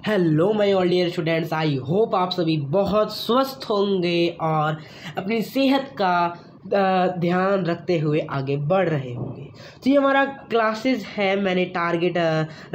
Hello my all dear students, I hope आप सभी बहुत स्वस्थ होंगे और अपनी सेहत का ध्यान रखते हुए आगे बढ़ रहे होंगे। तो ये हमारा क्लासेस है, मैंने टारगेट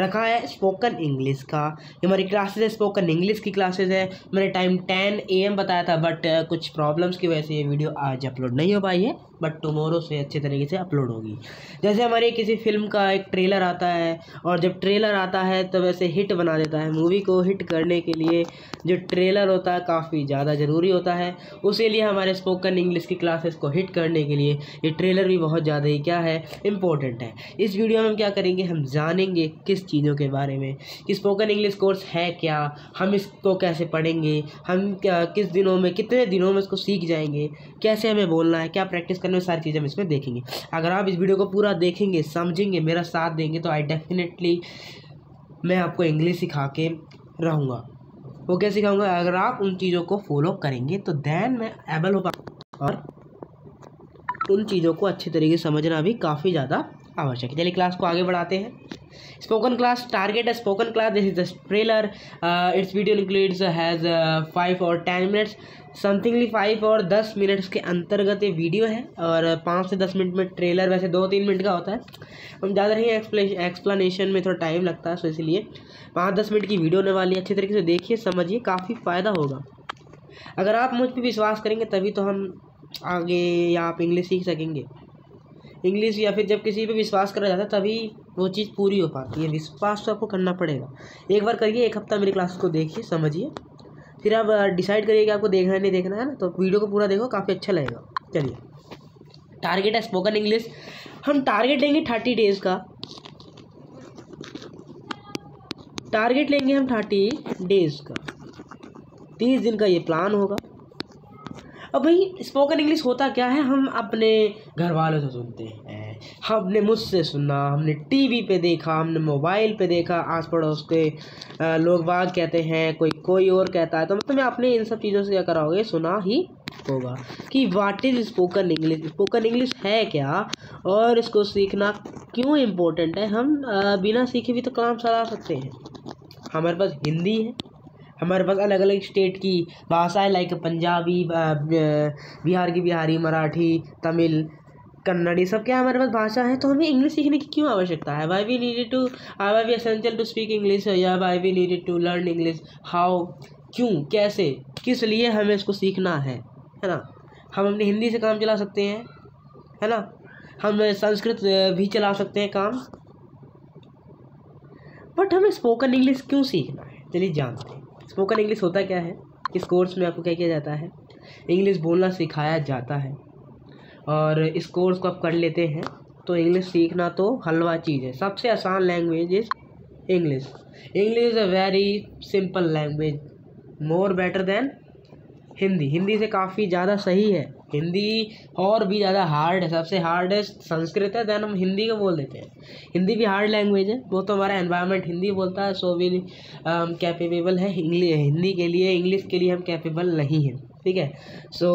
रखा है स्पोकन इंग्लिश का। ये हमारी क्लासेस है, स्पोकन इंग्लिश की क्लासेस है। मैंने टाइम 10 AM बताया था, बट कुछ प्रॉब्लम्स की वजह से ये वीडियो आज अपलोड नहीं हो पाई है, बट टुमारो से अच्छे तरीके से अपलोड होगी। जैसे हमारे किसी फिल्म का एक ट्रेलर आता है, और जब ट्रेलर आता है तो वैसे हिट बना देता है। मूवी को हिट करने के लिए जो ट्रेलर होता है काफ़ी ज़्यादा ज़रूरी होता है। उसी लिए हमारे स्पोकन इंग्लिश की क्लासेस को हिट करने के लिए ये ट्रेलर भी बहुत ज़्यादा ही क्या है, इम्पोर्टेंट है। इस वीडियो में हम क्या करेंगे, हम जानेंगे किस चीज़ों के बारे में कि स्पोकन इंग्लिश कोर्स है क्या, हम इसको कैसे पढ़ेंगे, हम क्या किस दिनों में कितने दिनों में इसको सीख जाएंगे, कैसे हमें बोलना है, क्या प्रैक्टिस करने में, सारी चीज़ें हम इसमें देखेंगे। अगर आप इस वीडियो को पूरा देखेंगे, समझेंगे, मेरा साथ देंगे तो आई डेफिनेटली मैं आपको इंग्लिश सिखा के रहूँगा। वो क्या सिखाऊंगा, अगर आप उन चीज़ों को फॉलो करेंगे तो देन मैं एबल हो पाऊँ, और उन चीज़ों को अच्छे तरीके से समझना भी काफ़ी ज़्यादा आवश्यक है। चलिए क्लास को आगे बढ़ाते हैं। स्पोकन क्लास टारगेट है spoken class, this is the trailer, it's video includes has 5 और 10 मिनट्स, समथिंगली 5 और 10 मिनट्स के अंतर्गत ये वीडियो है, और 5 से 10 मिनट में ट्रेलर वैसे 2-3 मिनट का होता है। हम ज़्यादा नहीं, एक्सप्लेनेशन में थोड़ा टाइम लगता है, सो इसलिए 5-10 मिनट की वीडियो होने वाली है। अच्छे तरीके से देखिए, समझिए, काफ़ी फ़ायदा होगा। अगर आप मुझ पर विश्वास करेंगे तभी तो हम आगे या आप इंग्लिश सीख सकेंगे। इंग्लिश या फिर जब किसी पे विश्वास करा जाता है तभी वो चीज़ पूरी हो पाती है। विश्वास तो आपको करना पड़ेगा। एक बार करिए, एक हफ्ता मेरी क्लास को देखिए, समझिए, फिर आप डिसाइड करिए कि आपको देखना है नहीं देखना है ना, तो वीडियो को पूरा देखो, काफ़ी अच्छा लगेगा। चलिए, टारगेट है स्पोकन इंग्लिश, हम टारगेट लेंगे 30 डेज़ का। टारगेट लेंगे हम 30 डेज़ का, 30 दिन का ये प्लान होगा। अब भाई स्पोकन इंग्लिश होता क्या है, हम अपने घर वालों से सुनते हैं, हमने मुझसे सुना, हमने टीवी पे देखा, हमने मोबाइल पे देखा, आस पड़ोस के लोग बाग कहते हैं, कोई और कहता है, तो मतलब आपने इन सब चीज़ों से क्या कराओगे, सुना ही होगा कि what is spoken English, spoken English है क्या और इसको सीखना क्यों इम्पोर्टेंट है। हम बिना सीखे भी तो काम चला सकते हैं। हमारे पास हिंदी है, हमारे पास अलग अलग स्टेट की भाषाएं लाइक पंजाबी, बिहार की बिहारी, मराठी, तमिल, कन्नड़ी, सब क्या हमारे पास भाषा है, तो हमें इंग्लिश सीखने की क्यों आवश्यकता है। Why we needed to, why we essential to speak English, या why we needed to learn English, how, क्यों, कैसे, किस लिए हमें इसको सीखना है ना। हम अपनी हिंदी से काम चला सकते हैं, है ना, हम संस्कृत भी चला सकते हैं काम, बट हमें स्पोकन इंग्लिश क्यों सीखना है। चलिए जानते हैं स्पोकन इंग्लिश होता क्या है। इस कोर्स में आपको क्या किया जाता है, इंग्लिश बोलना सिखाया जाता है, और इस कोर्स को आप कर लेते हैं तो इंग्लिश सीखना तो हलवा चीज़ है। सबसे आसान language is English. English is a very simple language, more better than Hindi. Hindi से काफ़ी ज़्यादा सही है, हिंदी और भी ज़्यादा हार्ड है। सबसे हार्डेस्ट संस्कृत है, देन हम हिंदी को बोल देते हैं। हिंदी भी हार्ड लैंग्वेज है, वो तो हमारा एनवायरनमेंट हिंदी बोलता है, सो भी कैपेबल है हिंदी के लिए, इंग्लिश के लिए हम कैपेबल नहीं हैं, ठीक है। सो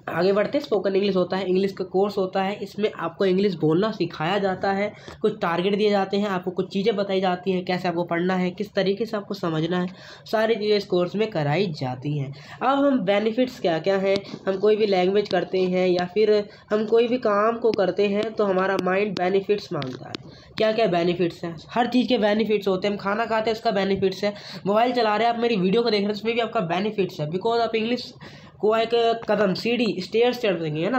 आगे बढ़ते, स्पोकन इंग्लिश होता है, इंग्लिश का कोर्स होता है, इसमें आपको इंग्लिश बोलना सिखाया जाता है, कुछ टारगेट दिए जाते हैं, आपको कुछ चीज़ें बताई जाती हैं, कैसे आपको पढ़ना है, किस तरीके से आपको समझना है, सारी चीज़ें इस कोर्स में कराई जाती हैं। अब हम बेनिफिट्स क्या क्या हैं, हम कोई भी लैंग्वेज करते हैं या फिर हम कोई भी काम को करते हैं तो हमारा माइंड बेनिफिट्स मांगता है। क्या क्या बेनिफिट्स हैं, हर चीज़ के बेनिफिट्स होते हैं। हम खाना खाते हैं, उसका बेनिफिट्स है। मोबाइल चला रहे हैं आप, मेरी वीडियो को देख रहे हैं, उसमें भी आपका बेनिफिट्स है, बिकॉज आप इंग्लिश को एक कदम सीढ़ी स्टेयर्स चढ़ देंगे, है ना।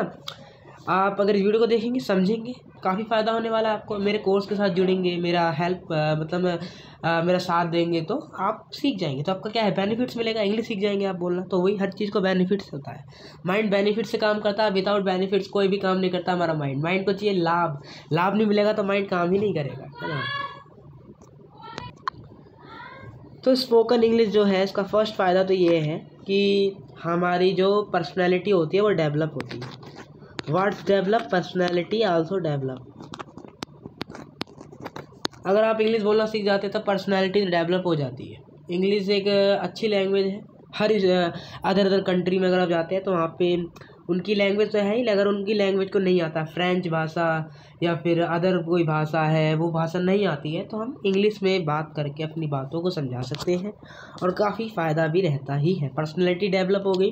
आप अगर इस वीडियो को देखेंगे, समझेंगे, काफ़ी फ़ायदा होने वाला है आपको। मेरे कोर्स के साथ जुड़ेंगे, मेरा हेल्प मेरा साथ देंगे तो आप सीख जाएंगे, तो आपका क्या है, बेनिफिट्स मिलेगा, इंग्लिश सीख जाएंगे आप बोलना। तो वही हर चीज़ को बेनिफिट्स होता है, माइंड बेनिफिट्स से काम करता है, विदाउट बेनिफिट्स कोई भी काम नहीं करता हमारा माइंड। माइंड को चाहिए लाभ, लाभ नहीं मिलेगा तो माइंड काम ही नहीं करेगा, है ना। तो स्पोकन इंग्लिश जो है, इसका फर्स्ट फ़ायदा तो ये है कि हमारी जो पर्सनैलिटी होती है वो डेवलप होती है। Words develop, personality also develop. अगर आप इंग्लिश बोलना सीख जाते हैं तो पर्सनैलिटी डेवलप हो जाती है। इंग्लिश एक अच्छी लैंग्वेज है। हर अदर कंट्री में अगर आप जाते हैं तो वहाँ पे उनकी लैंग्वेज तो है ही, अगर उनकी लैंग्वेज को नहीं आता, फ्रेंच भाषा या फिर अदर कोई भाषा है, वो भाषा नहीं आती है, तो हम इंग्लिश में बात करके अपनी बातों को समझा सकते हैं और काफ़ी फ़ायदा भी रहता ही है। पर्सनैलिटी डेवलप हो गई।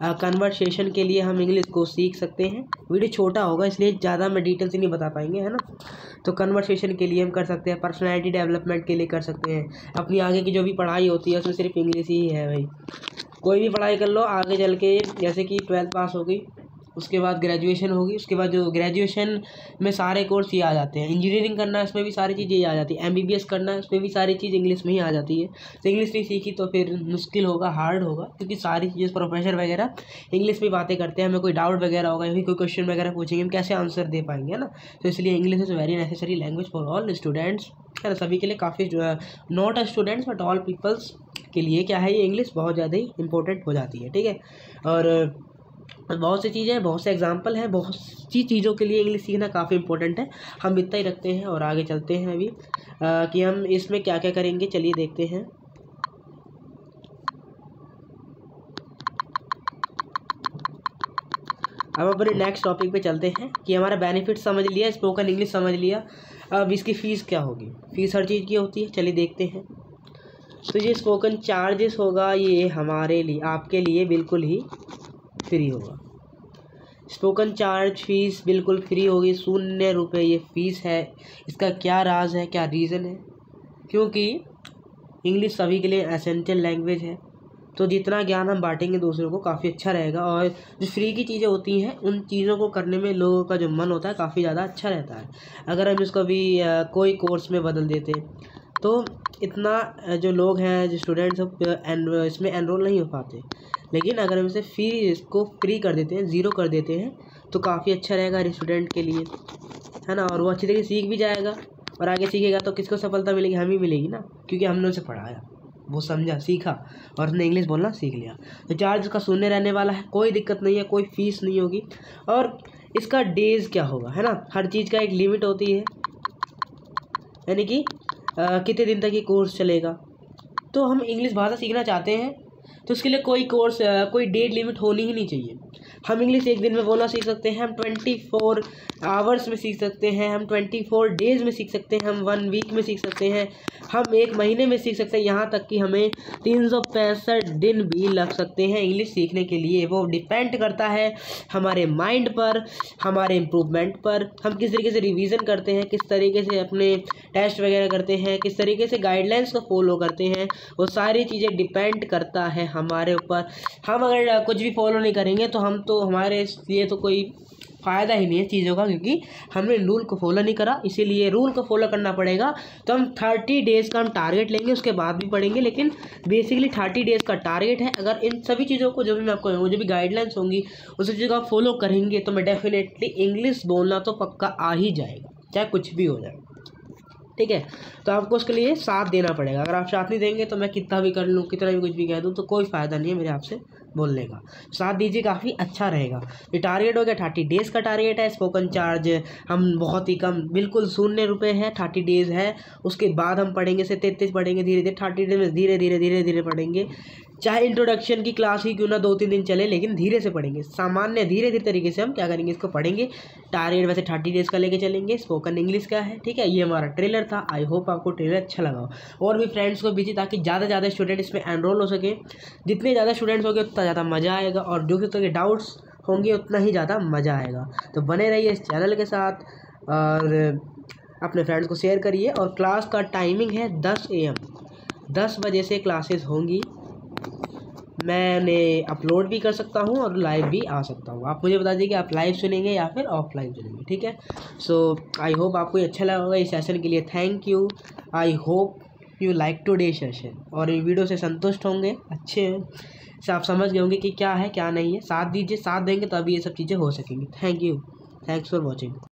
कन्वर्सेशन के लिए हम इंग्लिश को सीख सकते हैं। वीडियो छोटा होगा इसलिए ज़्यादा मैं डिटेल से नहीं बता पाएंगे, है ना। तो कन्वर्सेशन के लिए हम कर सकते हैं, पर्सनैलिटी डेवलपमेंट के लिए कर सकते हैं। अपनी आगे की जो भी पढ़ाई होती है उसमें सिर्फ इंग्लिश ही है भाई। कोई भी पढ़ाई कर लो आगे चल के, जैसे कि 12th पास हो गई, उसके बाद ग्रेजुएशन होगी, उसके बाद जो ग्रेजुएशन में सारे कोर्स ये आ जाते हैं। इंजीनियरिंग करना है उसमें भी सारी चीज़ें ये आ जाती है। MBBS करना है उसमें भी सारी चीज़ इंग्लिश में ही आ जाती है। तो इंग्लिश नहीं सीखी तो फिर मुश्किल होगा, हार्ड होगा, क्योंकि सारी चीज़ें प्रोफेसर वगैरह इंग्लिश में बातें करते हैं। हमें कोई डाउट वगैरह होगा या फिर कोई क्वेश्चन वगैरह पूछेंगे, हम कैसे आंसर दे पाएंगे, है ना। तो इसलिए English is very necessary language for all students, है ना, सभी के लिए। काफ़ी not a students but all peoples के लिए क्या है, ये इंग्लिश बहुत ज़्यादा ही इंपॉर्टेंट हो जाती है, ठीक है। और बहुत सी चीज़ें हैं, बहुत से एग्जांपल हैं, बहुत सी चीज़ों के लिए इंग्लिश सीखना काफ़ी इंपॉर्टेंट है। हम इतना ही रखते हैं और आगे चलते हैं अभी कि हम इसमें क्या क्या करेंगे, चलिए देखते हैं। अब अपने नेक्स्ट टॉपिक पे चलते हैं कि हमारा बेनिफिट समझ लिया, स्पोकन इंग्लिश समझ लिया, अब इसकी फ़ीस क्या होगी। फ़ीस हर चीज़ की होती है, चलिए देखते हैं। तो ये स्पोकन चार्जेस होगा, ये हमारे लिए, आपके लिए बिल्कुल ही फ्री होगा। स्पोकन चार्ज फीस बिल्कुल फ्री होगी, 0 रुपये ये फ़ीस है। इसका क्या राज है, क्या रीज़न है, क्योंकि इंग्लिश सभी के लिए एसेंशियल लैंग्वेज है। तो जितना ज्ञान हम बांटेंगे दूसरों को काफ़ी अच्छा रहेगा। और जो फ्री की चीज़ें होती हैं उन चीज़ों को करने में लोगों का जो मन होता है काफ़ी ज़्यादा अच्छा रहता है। अगर हम इसको भी कोई कोर्स में बदल देते तो इतना जो लोग हैं, जो स्टूडेंट्स इसमें एनरोल नहीं हो पाते। लेकिन अगर हम इसे इसको फ्री कर देते हैं, ज़ीरो कर देते हैं, तो काफ़ी अच्छा रहेगा स्टूडेंट के लिए, है ना। और वो अच्छी तरीके सीख भी जाएगा और आगे सीखेगा तो किसको सफलता मिलेगी, हम ही मिलेगी ना, क्योंकि हमने उसे पढ़ाया, वो समझा, सीखा और उसने इंग्लिश बोलना सीख लिया। तो चार्ज इसका 0 रहने वाला है, कोई दिक्कत नहीं है, कोई फ़ीस नहीं होगी। और इसका डेज़ क्या होगा, है ना, हर चीज़ का एक लिमिट होती है, यानी कि कितने दिन तक ये कोर्स चलेगा। तो हम इंग्लिश भाषा सीखना चाहते हैं तो उसके लिए कोई कोर्स, कोई डेट लिमिट होनी ही नहीं चाहिए। हम इंग्लिश एक दिन में बोलना सीख सकते हैं, हम 24 आवर्स में सीख सकते हैं, हम 24 डेज़ में सीख सकते हैं, हम 1 वीक में सीख सकते हैं, हम 1 महीने में सीख सकते हैं, यहाँ तक कि हमें 365 दिन भी लग सकते हैं इंग्लिश सीखने के लिए। वो डिपेंड करता है हमारे माइंड पर, हमारे इम्प्रूवमेंट पर, हम किस तरीके से रिवीजन करते हैं, किस तरीके से अपने टेस्ट वगैरह करते हैं, किस तरीके से गाइडलाइंस को फॉलो करते हैं, वो सारी चीज़ें डिपेंड करता है हमारे ऊपर। हम अगर कुछ भी फॉलो नहीं करेंगे तो हमारे लिए तो कोई फ़ायदा ही नहीं है चीज़ों का, क्योंकि हमने रूल को फॉलो नहीं करा। इसीलिए रूल को फॉलो करना पड़ेगा। तो हम 30 डेज़ का हम टारगेट लेंगे, उसके बाद भी पढ़ेंगे, लेकिन बेसिकली 30 डेज़ का टारगेट है। अगर इन सभी चीज़ों को, जो भी मैं आपको जो भी गाइडलाइंस होंगी उस चीज़ को आप फॉलो करेंगे तो मैं डेफिनेटली इंग्लिश बोलना तो पक्का आ ही जाएगा, चाहे कुछ भी हो जाए, ठीक है। तो आपको उसके लिए साथ देना पड़ेगा। अगर आप साथ नहीं देंगे तो मैं कितना भी कर लूँ, कितना भी कुछ भी कह दूँ, तो कोई फ़ायदा नहीं है मेरे आपसे बोलने का। साथ दीजिए, काफ़ी अच्छा रहेगा। ये टारगेट हो गया, 30 डेज़ का टारगेट है। स्पोकन चार्ज हम बहुत ही कम, बिल्कुल 0 रुपये है, 30 डेज़ है। उसके बाद हम पढ़ेंगे से 33 पढ़ेंगे धीरे धीरे, 30 डेज में धीरे धीरे पढ़ेंगे। चाहे इंट्रोडक्शन की क्लास ही क्यों ना 2-3 दिन चले, लेकिन धीरे से पढ़ेंगे, सामान्य धीरे धीरे तरीके से हम क्या करेंगे, इसको पढ़ेंगे। टारगेट वैसे 30 डेज़ का लेके चलेंगे। स्पोकन इंग्लिश का है, ठीक है। ये हमारा ट्रेलर था। आई होप आपको ट्रेलर अच्छा लगा हो और भी फ्रेंड्स को भेजिए, ताकि ज़्यादा से ज़्यादा स्टूडेंट इसमें एनरोल हो सके। जितने ज़्यादा स्टूडेंट्स होंगे उतना ज़्यादा मज़ा आएगा, और जो किसी के डाउट्स होंगे उतना ही ज़्यादा मज़ा आएगा। तो बने रहिए इस चैनल के साथ और अपने फ्रेंड्स को शेयर करिए। और क्लास का टाइमिंग है 10 AM, 10 बजे से क्लासेस होंगी। मैंने अपलोड भी कर सकता हूँ और लाइव भी आ सकता हूँ। आप मुझे बता दीजिए कि आप लाइव सुनेंगे या फिर ऑफलाइन सुनेंगे, ठीक है। सो आई होप आपको ये अच्छा लगा होगा। इस सेशन के लिए thank you. I hope you like today session, और ये वीडियो से संतुष्ट होंगे, अच्छे हैं, से आप समझ गए होंगे कि क्या है क्या नहीं है। साथ दीजिए, साथ देंगे तभी ये सब चीज़ें हो सकेंगी। Thank you, thanks for watching.